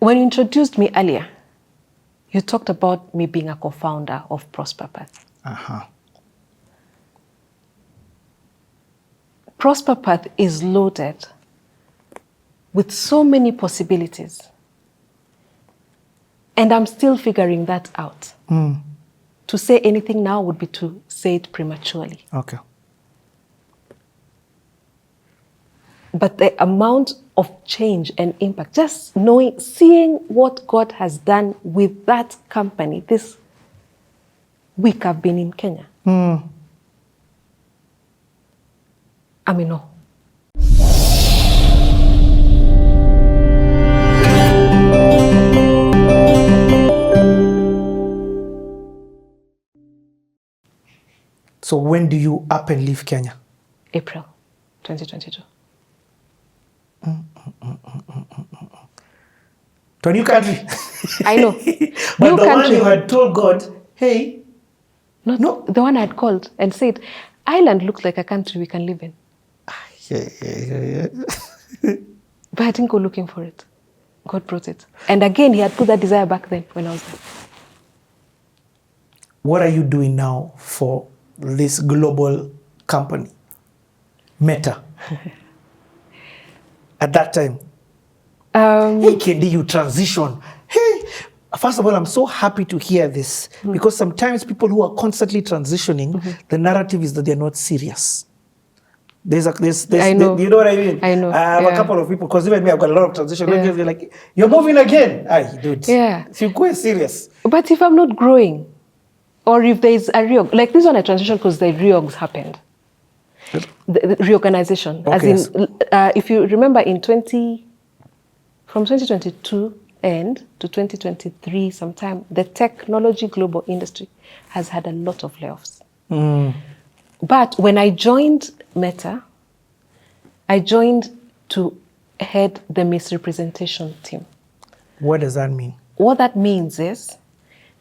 When you introduced me earlier, you talked about me being a co-founder of Prosper Path. Uh-huh. Prosper Path is loaded with so many possibilities. And I'm still figuring that out. To say anything now would be to say it prematurely. Okay. But the amount of change and impact, just knowing, seeing what God has done with that company this week I've been in Kenya. I mean, no. So when do you up and leave Kenya? April 2022. To a new country. I know. But New the country. one you had told God, hey. No. The one I had called and said, Ireland looks like a country we can live in. Yeah. But I didn't go looking for it. God brought it. And again, he had put that desire back then when I was there. What are you doing now for this global company, Meta? At that time, hey, Kendi, you transition. Hey, first of all, I'm so happy to hear this because sometimes people who are constantly transitioning, the narrative is that they're not serious. There's I know. you know what I mean? I know. I have a couple of people, because even me, I've got a lot of transition. They're like, you're moving again. Aye, dude. Yeah. If you go serious. But if I'm not growing, or if there's a reorg, like this one I transitioned because the reorgs happened. The reorganization. Okay, As in, if you remember from 2022 end to 2023 sometime, the technology global industry has had a lot of layoffs. But when I joined Meta, I joined to head the misrepresentation team. What does that mean? What that means is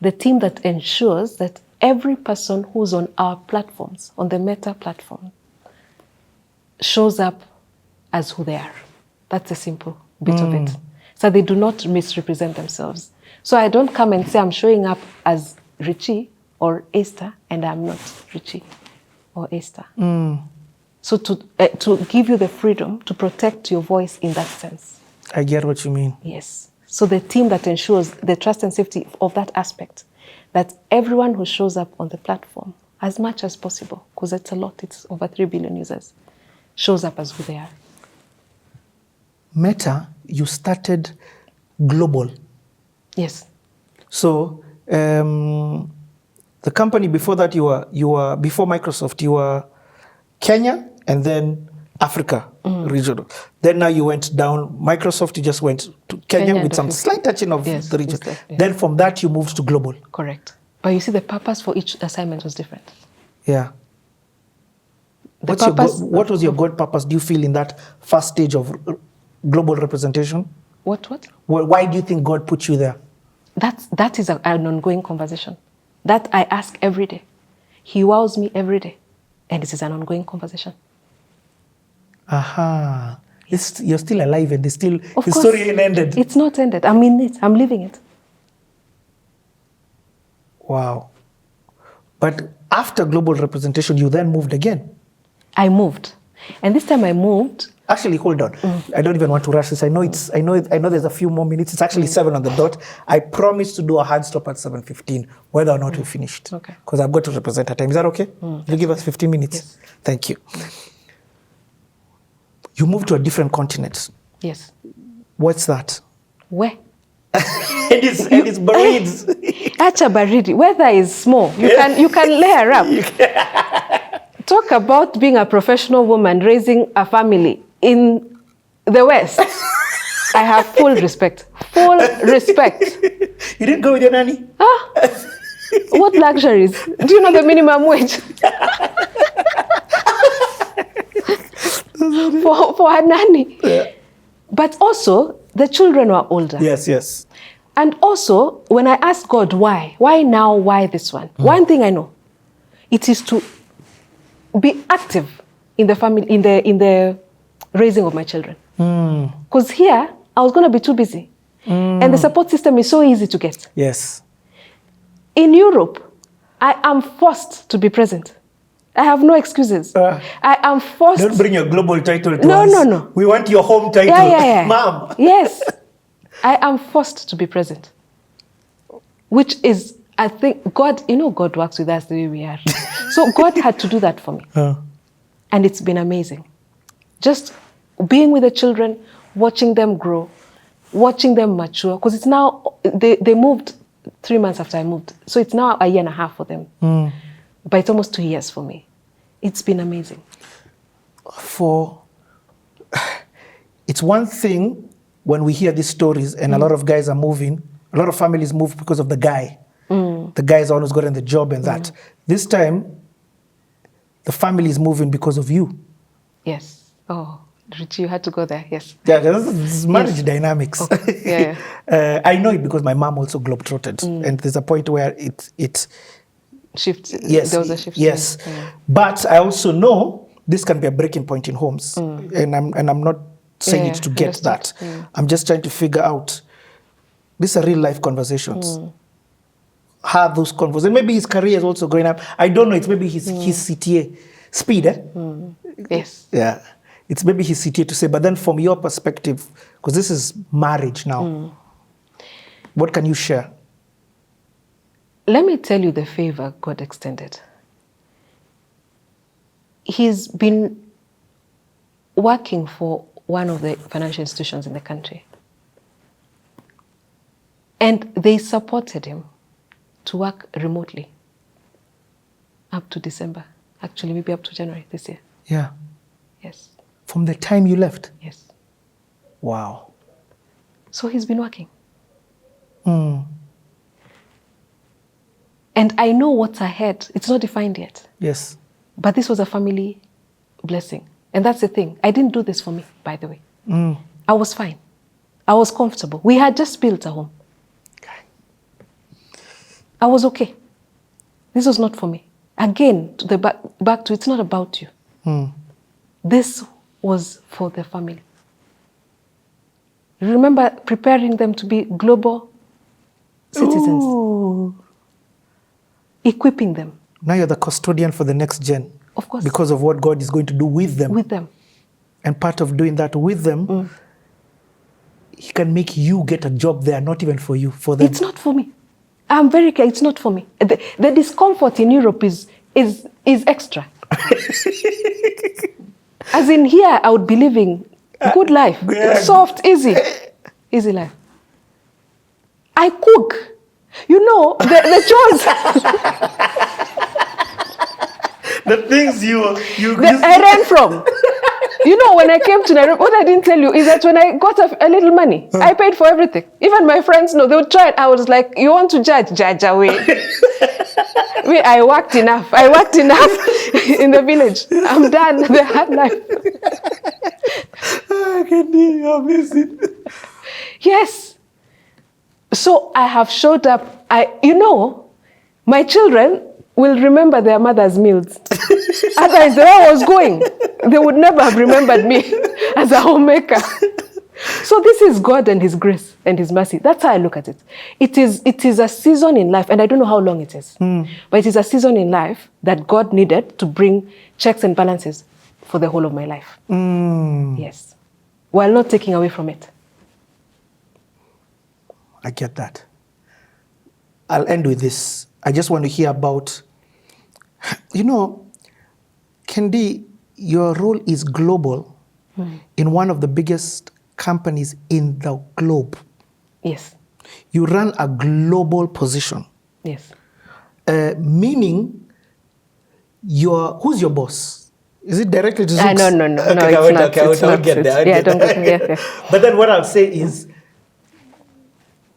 the team that ensures that every person who's on our platforms, on the Meta platform, shows up as who they are. That's a simple bit of it. So they do not misrepresent themselves. So I don't come and say I'm showing up as Richie or Esther, and I'm not Richie or Esther. So to give you the freedom to protect your voice in that sense. I get what you mean. Yes. So the team that ensures the trust and safety of that aspect, that everyone who shows up on the platform, as much as possible, because it's a lot, it's over 3 billion users, shows up as who they are. Meta, you started global. Yes. So the company before that, you were before Microsoft, you were Kenya and then Africa regional. Then now you went down Microsoft, you just went to Kenya with some slight touching of the region. Yes. Then from that you moved to global. Correct. But you see the purpose for each assignment was different. Yeah. What was your God purpose, do you feel, in that first stage of global representation? What? Why do you think God put you there? That is an ongoing conversation. That I ask every day. He wows me every day. And this is an ongoing conversation. Aha. You're still alive and the Of story course, ain't ended. It's not ended. I'm in it. I'm living it. Wow. But after global representation, you then moved again. I moved. And this time I moved. Actually, hold on. I don't even want to rush this. I know there's a few more minutes. It's actually 7 on the dot. I promised to do a hard stop at 7:15, whether or not we finished. Okay. Because I've got to represent her time. Is that okay? You give us 15 minutes. Yes. Thank you. You moved to a different continent. Yes. What's that? Where? and it's buried. Acha baridi. Weather is small. You can layer up. Talk about being a professional woman raising a family in the West. I have full respect. Full respect. You didn't go with your nanny? What luxuries? Do you know the minimum wage? for a nanny. Yeah. But also, the children were older. Yes. And also, when I asked God, why now, why this one? One thing I know, it is to be active in the family, in the raising of my children. Because here, I was going to be too busy And the support system is so easy to get. Yes. In Europe, I am forced to be present. I have no excuses. I am forced. Don't bring your global title to No, us. no, no. We want your home title. Yeah. Mom. Yes. I am forced to be present. Which is, I think, God, God works with us the way we are. So God had to do that for me. And it's been amazing. Just being with the children, watching them grow, watching them mature. Because it's now, they moved 3 months after I moved. So it's now a year and a half for them. But it's almost 2 years for me. It's been amazing. It's one thing when we hear these stories and a lot of guys are moving, a lot of families move because of the guy. The guy is the one who's gotten the job and that. This time, the family is moving because of you. Yes. Oh, Richie, you had to go there. Yes. Yeah, this is marriage dynamics. Okay. Yeah. I know it because my mom also globetrotted. And there's a point where it shift. Yes, There was a shift. yes. But I also know this can be a breaking point in homes. And I'm not saying it to get that. I'm just trying to figure out, these are real life conversations. Have those conversations. Maybe his career is also going up. I don't know. It's maybe his CTA. Speed, eh? Yes. Yeah. It's maybe his CTA to say, but then from your perspective, because this is marriage now, what can you share? Let me tell you the favor God extended. He's been working for one of the financial institutions in the country. And they supported him to work remotely up to December. Actually, maybe up to January this year. Yeah. Yes. From the time you left? Yes. Wow. So he's been working. And I know what's ahead. It's not defined yet. Yes. But this was a family blessing. And that's the thing. I didn't do this for me, by the way. I was fine. I was comfortable. We had just built a home. I was okay. This was not for me. Again, back to it's not about you. This was for the family. Remember preparing them to be global citizens. Ooh. Equipping them. Now you're the custodian for the next gen. Of course. Because of what God is going to do with them. With them. And part of doing that with them, He can make you get a job there, not even for you, for them. It's not for me. I'm very clear, it's not for me. The discomfort in Europe is extra. As in here, I would be living good life, soft, easy life. I cook. You know, the chores. The things I ran from. You know, when I came to Nairobi, what I didn't tell you is that when I got a little money, I paid for everything. Even my friends know, they would try it. I was like, you want to judge away. I worked enough. In the village. I'm done. The hard life. Kendi, you're amazing. Yes. So I have showed up. My children will remember their mother's meals. Otherwise, the way I was going, they would never have remembered me as a homemaker. So this is God and His grace and His mercy. That's how I look at it. It is a season in life, and I don't know how long it is, but it is a season in life that God needed to bring checks and balances for the whole of my life. Yes. While not taking away from it. I get that. I'll end with this. I just want to hear about, Kendi, your role is global in one of the biggest companies in the globe. Yes. You run a global position. Yes. Meaning, who's your boss? Is it directly to Zooks? No, it's not. Get there. Yeah, don't get there. But then what I'll say is,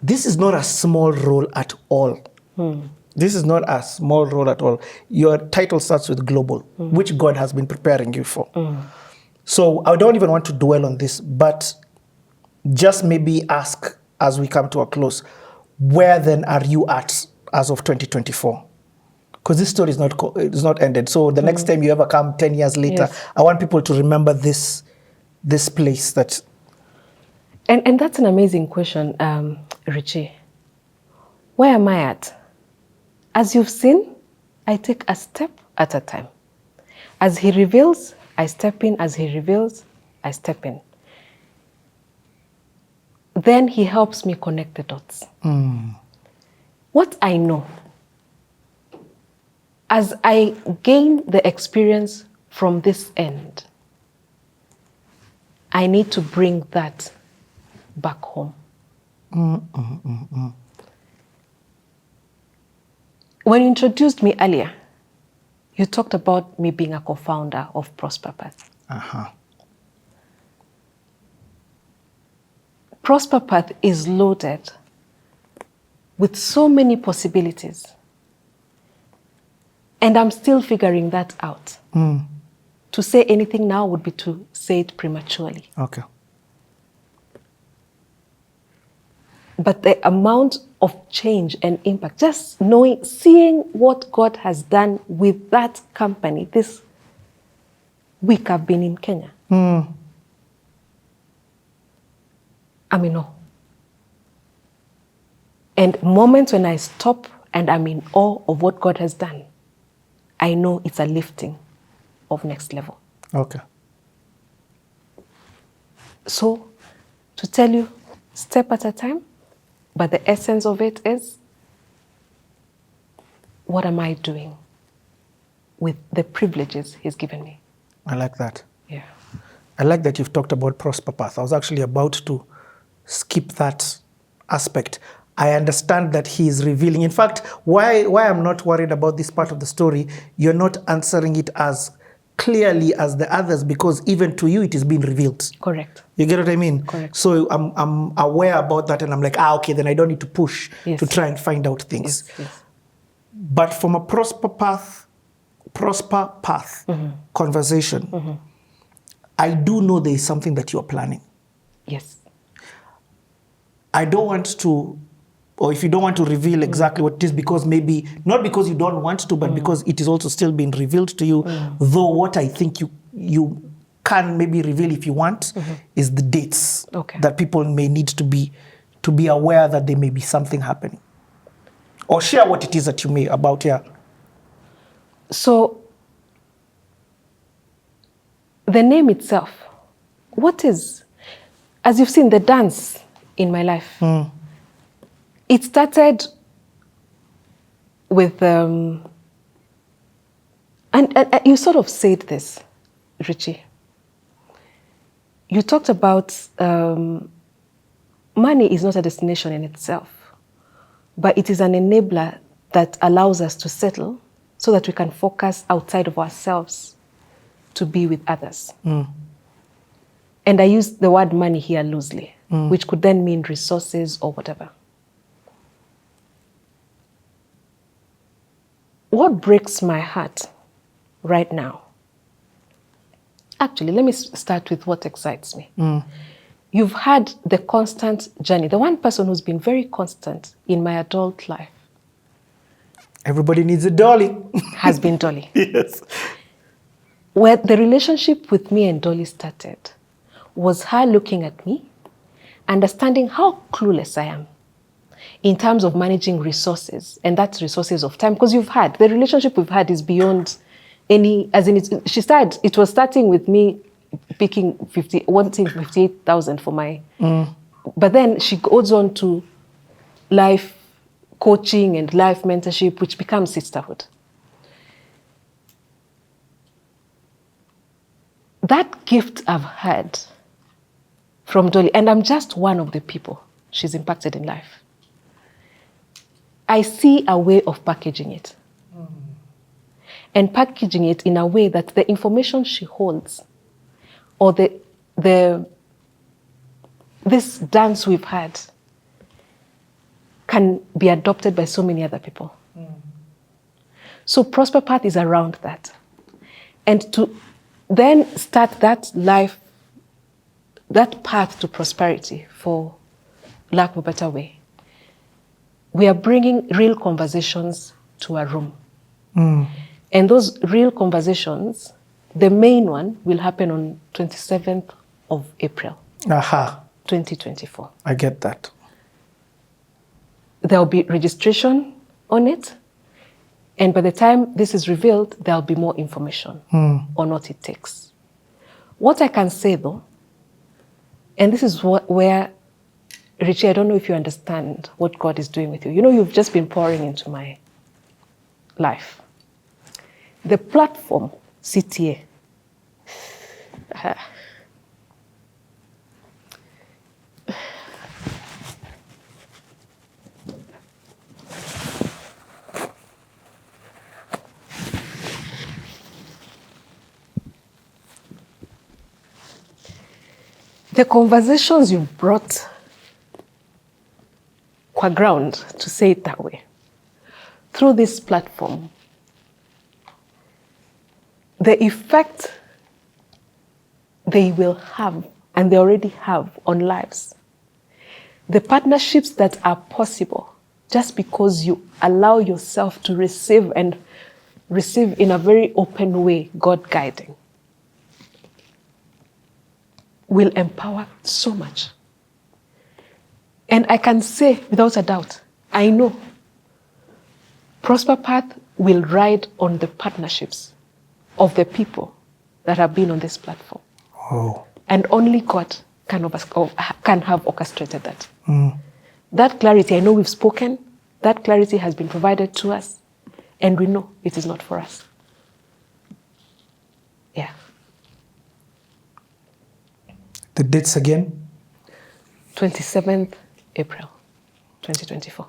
this is not a small role at all. This is not a small role at all. Your title starts with global, which God has been preparing you for. So I don't even want to dwell on this, but just maybe ask as we come to a close, where then are you at as of 2024? Because this story is not ended. So the next time you ever come 10 years later, I want people to remember this place that... And that's an amazing question, Richie. Where am I at? As you've seen, I take a step at a time. As he reveals, I step in. As he reveals, I step in. Then he helps me connect the dots. What I know, as I gain the experience from this end, I need to bring that back home. When you introduced me earlier, you talked about me being a co-founder of Prosper Path. Prosper Path is loaded with so many possibilities. And I'm still figuring that out. To say anything now would be to say it prematurely. Okay. But the amount of change and impact, just knowing, seeing what God has done with that company this week I've been in Kenya. I'm in awe. And moments when I stop and I'm in awe of what God has done, I know it's a lifting of next level. Okay. So, to tell you, step at a time, but the essence of it is, what am I doing with the privileges He's given me? I like that. Yeah. I like that you've talked about Prosper Path. I was actually about to skip that aspect. I understand that he is revealing. In fact, why I'm not worried about this part of the story, you're not answering it as clearly as the others, because even to you it is being revealed. Correct. You get what I mean? Correct. So I'm aware about that, and I'm like, okay, then I don't need to push to try and find out things. Yes. But from a Prosper Path conversation, I do know there is something that you're planning. Yes. I don't want to, or if you don't want to reveal exactly what it is, because maybe, not because you don't want to, but because it is also still being revealed to you, though what I think you can maybe reveal if you want is the dates that people may need to be aware that there may be something happening. Or share what it is that you may about here. So, the name itself, what is, as you've seen, the dance in my life, it started with, and you sort of said this, Richie. You talked about money is not a destination in itself, but it is an enabler that allows us to settle so that we can focus outside of ourselves to be with others. And I use the word money here loosely, which could then mean resources or whatever. What breaks my heart right now? Actually, let me start with what excites me. You've had the constant journey. The one person who's been very constant in my adult life. Everybody needs a Dolly. Has been Dolly. Yes. Where the relationship with me and Dolly started was her looking at me, understanding how clueless I am in terms of managing resources, and that's resources of time. Because the relationship we've had is beyond any, as in it was starting with me picking 58,000 for my, but then she goes on to life coaching and life mentorship, which becomes sisterhood. That gift I've had from Dolly, and I'm just one of the people she's impacted in life. I see a way of packaging it. And packaging it in a way that the information she holds, or this dance we've had, can be adopted by so many other people. So Prosper Path is around that. And to then start that life, that path to prosperity, for lack of a better way, we are bringing real conversations to a room. And those real conversations, the main one will happen on 27th of April. 2024. I get that. There'll be registration on it. And by the time this is revealed, there'll be more information on what it takes. What I can say though, and this is where, Richie, I don't know if you understand what God is doing with you. You know, you've just been pouring into my life. The platform, CTA, the conversations you brought qua ground, to say it that way, through this platform, the effect they will have, and they already have, on lives, the partnerships that are possible just because you allow yourself to receive, and receive in a very open way, God guiding, will empower so much. And I can say without a doubt, I know Prosper Path will ride on the partnerships of the people that have been on this platform. Oh. And only God can have orchestrated that. That clarity, I know we've spoken, that clarity has been provided to us, and we know it is not for us. Yeah. The dates again? 27th April, 2024.